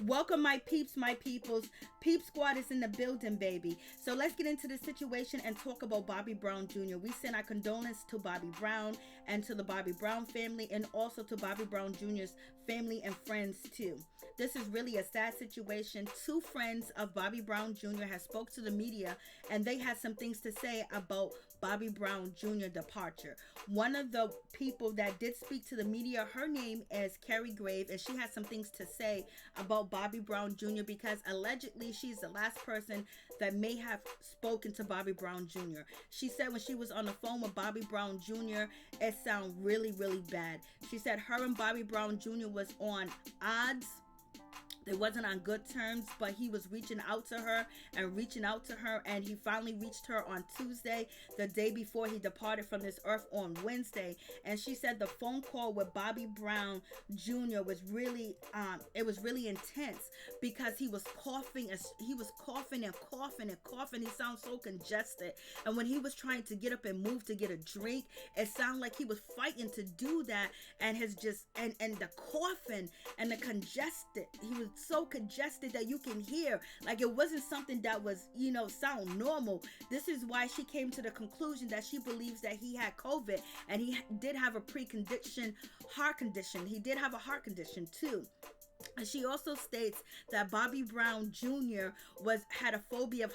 Welcome, my peeps, my peoples. Peep Squad is in the building, baby. So let's get into the situation and talk about Bobbi Brown Jr. We send our condolences to Bobbi Brown and to the Bobbi Brown family, and also to Bobbi Brown Jr.'s family and friends too. This is really a sad situation. Two friends of Bobbi Brown Jr. has spoke to the media, and they had some things to say about Bobbi Brown Jr. departure. One of the people that did speak to the media, her name is Carrie Grave, and she has some things to say about Bobbi Brown Jr. because allegedly she's the last person that may have spoken to Bobbi Brown Jr. She said when she was on the phone with Bobbi Brown Jr., it sounded really, really bad. She said her and Bobbi Brown Jr. was on odds. They wasn't on good terms, but he was reaching out to her, and he finally reached her on Tuesday, the day before he departed from this earth on Wednesday. And she said the phone call with Bobbi Brown Jr. was really it was really intense because he was coughing and coughing. He sounds so congested, and when he was trying to get up and move to get a drink, it sounded like he was fighting to do that, and his just and the coughing and the congested, he was so congested that you can hear, like, it wasn't something that was, sound normal. This is why she came to the conclusion that she believes that he had COVID, and he did have a heart condition. He did have a heart condition too. And she also states that Bobbi Brown Jr. had a phobia of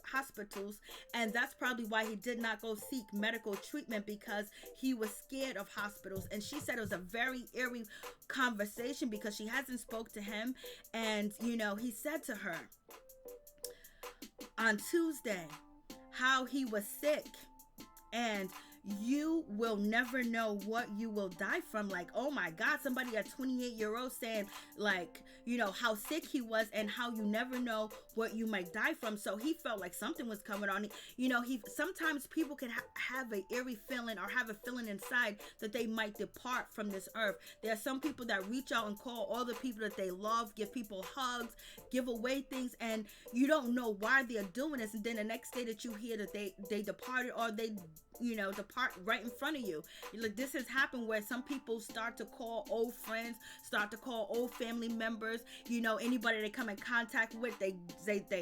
hospitals, and that's probably why he did not go seek medical treatment, because he was scared of hospitals. And she said it was a very eerie conversation because she hasn't spoke to him, and he said to her on Tuesday how he was sick, and you will never know what you will die from. Like, oh my God, somebody, a 28-year-old, saying, like, how sick he was and how you never know what you might die from. So he felt like something was coming on. Sometimes people can have an eerie feeling, or have a feeling inside that they might depart from this earth. There are some people that reach out and call all the people that they love, give people hugs, give away things, and you don't know why they're doing this. And then the next day that you hear that they departed, or they depart right in front of you. Like, this has happened where some people start to call old friends, start to call old family members, anybody they come in contact with, they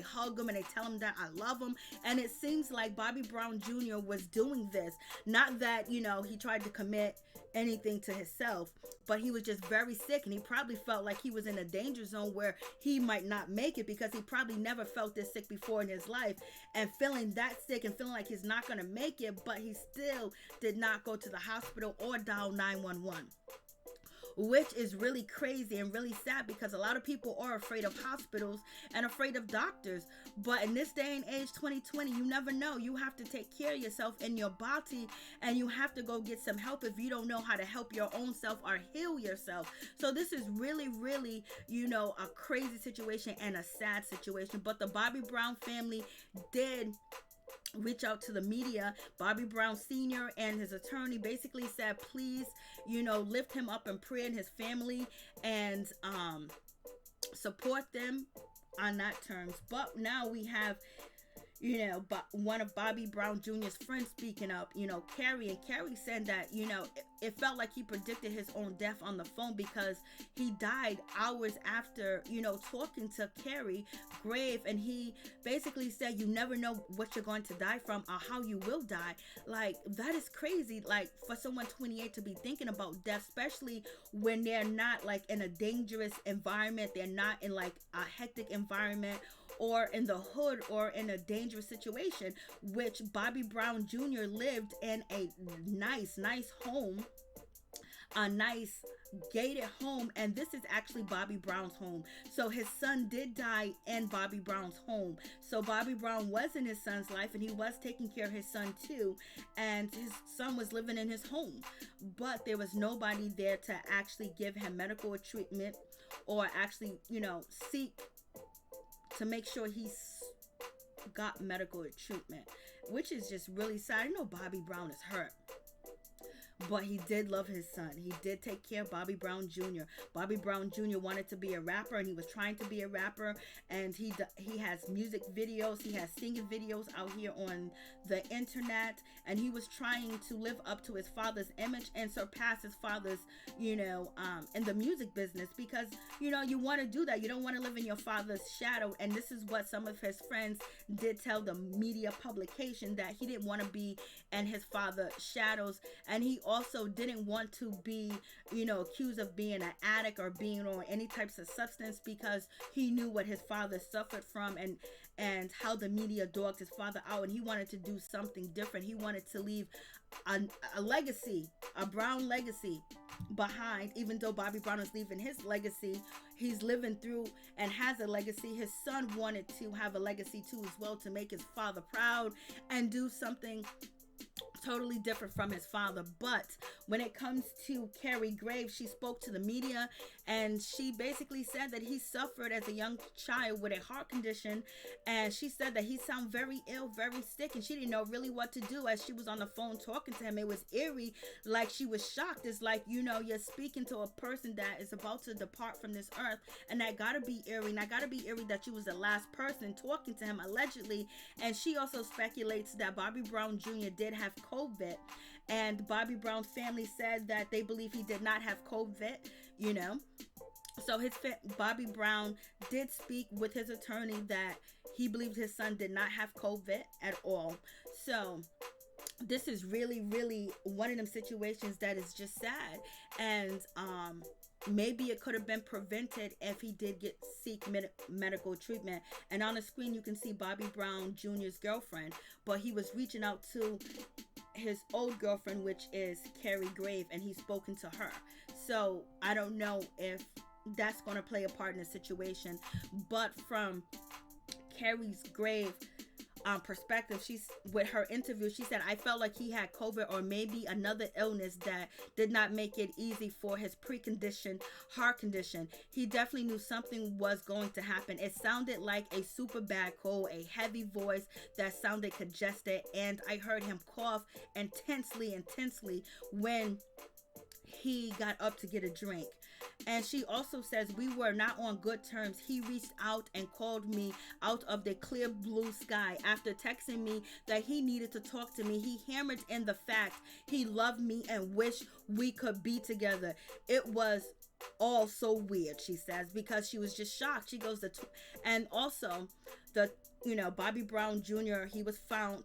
hug them and they tell them that I love them. And it seems like Bobbi Brown Jr. was doing this, not that he tried to commit anything to himself, but he was just very sick, and he probably felt like he was in a danger zone where he might not make it, because he probably never felt this sick before in his life, and feeling that sick and feeling like he's not going to make it, but he still did not go to the hospital or dial 911. Which is really crazy and really sad, because a lot of people are afraid of hospitals and afraid of doctors. But in this day and age, 2020, you never know. You have to take care of yourself and your body, and you have to go get some help if you don't know how to help your own self or heal yourself. So this is really, really, a crazy situation and a sad situation. But the Bobbi Brown family did reach out to the media. Bobbi Brown Sr. and his attorney basically said, please, lift him up in prayer and his family, and support them on that terms. But now we have but one of Bobbi Brown Jr.'s friends speaking up, Carrie, and Carrie said that, it felt like he predicted his own death on the phone, because he died hours after, talking to Carrie Grave, and he basically said, you never know what you're going to die from or how you will die. Like, that is crazy, like, for someone 28 to be thinking about death, especially when they're not, like, in a dangerous environment, they're not in, like, a hectic environment, or in the hood, or in a dangerous situation, which Bobbi Brown Jr. lived in a nice home, a nice gated home, and this is actually Bobbi Brown's home. So his son did die in Bobbi Brown's home. So Bobbi Brown was in his son's life, and he was taking care of his son too, and his son was living in his home, but there was nobody there to actually give him medical treatment, or actually, seek to make sure he's got medical treatment, which is just really sad. I know Bobbi Brown is hurt, but he did love his son. He did take care of Bobby Brown Jr. Bobby Brown Jr. wanted to be a rapper, and he was trying to be a rapper, and he has music videos, he has singing videos out here on the internet, and he was trying to live up to his father's image and surpass his father's, in the music business, because you want to do that. You don't want to live in your father's shadow. And this is what some of his friends did tell the media publication, that he didn't want to be in his father's shadows, and he also didn't want to be accused of being an addict or being on any types of substance, because he knew what his father suffered from, and how the media dogged his father out, and he wanted to do something different. He wanted to leave a legacy, a Brown legacy behind. Even though Bobby Brown is leaving his legacy, he's living through and has a legacy. His son wanted to have a legacy too as well, to make his father proud and do something totally different from his father. But when it comes to Carrie Grave, she spoke to the media, and she basically said that he suffered as a young child with a heart condition, and she said that he sounded very ill, very sick, and she didn't know really what to do. As she was on the phone talking to him, it was eerie, like she was shocked. It's like, you're speaking to a person that is about to depart from this earth, and that gotta be eerie, and that gotta be eerie that you was the last person talking to him, allegedly. And she also speculates that Bobby Brown Jr. did have COVID, and Bobby Brown's family said that they believe he did not have COVID, So Bobby Brown did speak with his attorney that he believed his son did not have COVID at all. So this is really, really one of them situations that is just sad. And maybe it could have been prevented if he did seek medical treatment. And on the screen you can see Bobby Brown Jr.'s girlfriend, but he was reaching out to his old girlfriend, which is Carrie Grave, and he's spoken to her. So I don't know if that's going to play a part in the situation. But from Carrie's Grave perspective, with her interview, she said, I felt like he had COVID or maybe another illness that did not make it easy for his preconditioned heart condition. He definitely knew something was going to happen. It sounded like a super bad cold, a heavy voice that sounded congested, and I heard him cough intensely when he got up to get a drink. And she also says, we were not on good terms. He reached out and called me out of the clear blue sky after texting me that he needed to talk to me. He hammered in the fact he loved me and wished we could be together. It was all so weird, she says, because she was just shocked. She goes, and also Bobby Brown Jr., he was found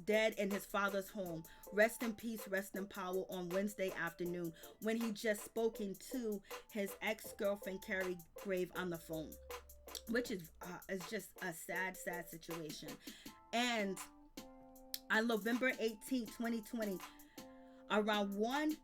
dead in his father's home. Rest in peace, rest in power, on Wednesday afternoon, when he just spoken to his ex-girlfriend Carrie Grave on the phone, which is just a sad situation. And on November 18, 2020, around 1:50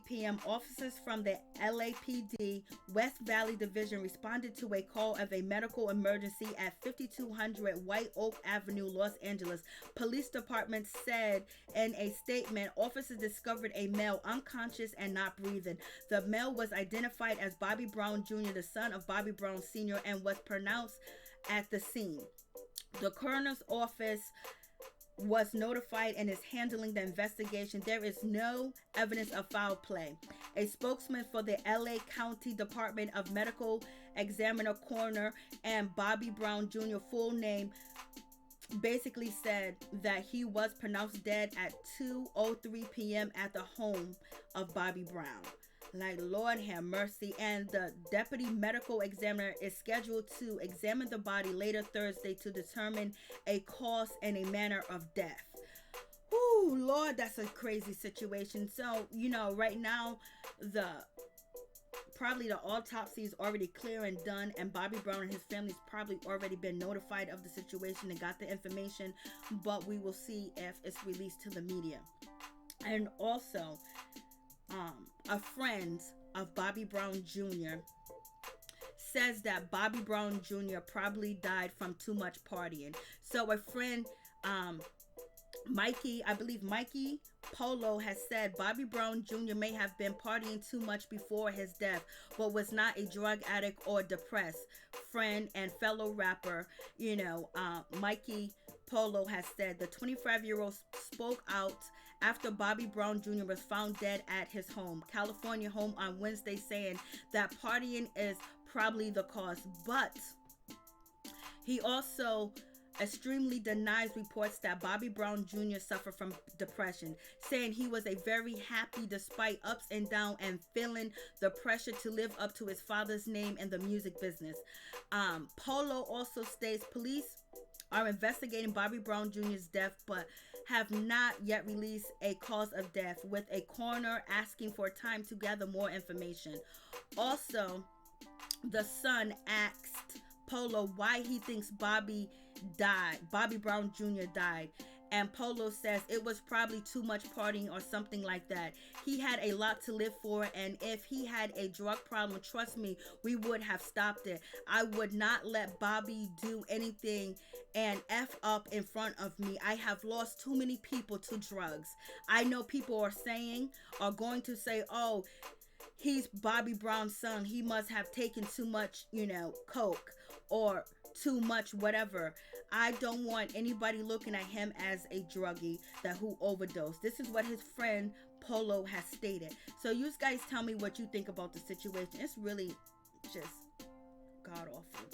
p.m., officers from the LAPD West Valley Division responded to a call of a medical emergency at 5200 White Oak Avenue, Los Angeles. Police department said in a statement, officers discovered a male unconscious and not breathing. The male was identified as Bobby Brown Jr., the son of Bobby Brown Sr., and was pronounced at the scene. The coroner's office was notified and is handling the investigation. There is no evidence of foul play. A spokesman for the LA County Department of Medical Examiner Coroner and Bobby Brown Jr. full name basically said that he was pronounced dead at 2:03 p.m. at the home of Bobby Brown. Like, Lord have mercy. And the deputy medical examiner is scheduled to examine the body later Thursday to determine a cause and a manner of death. Whoo, Lord, that's a crazy situation. So, right now, probably the autopsy is already clear and done, and Bobby Brown and his family's probably already been notified of the situation and got the information, but we will see if it's released to the media. And also, a friend of Bobby Brown Jr. says that Bobby Brown Jr. probably died from too much partying. So a friend, Mikey Polo, has said Bobby Brown Jr. may have been partying too much before his death, but was not a drug addict or depressed. Friend and fellow rapper, Mikey Polo has said the 25-year-old spoke out after Bobby Brown Jr. was found dead at his California home on Wednesday, saying that partying is probably the cause. But he also extremely denies reports that Bobby Brown Jr. suffered from depression, saying he was a very happy despite ups and downs and feeling the pressure to live up to his father's name in the music business. Polo also states police are investigating Bobby Brown Jr.'s death, but have not yet released a cause of death, with a coroner asking for time to gather more information. Also, the Sun asked Polo why he thinks Bobby Brown Jr. died. And Polo says it was probably too much partying or something like that. He had a lot to live for, and if he had a drug problem, trust me, we would have stopped it. I would not let Bobby do anything and F up in front of me. I have lost too many people to drugs. I know people are going to say, oh, he's Bobby Brown's son. He must have taken too much, coke or too much whatever. I don't want anybody looking at him as a druggie who overdosed. This is what his friend Polo has stated. So you guys tell me what you think about the situation. It's really just god awful.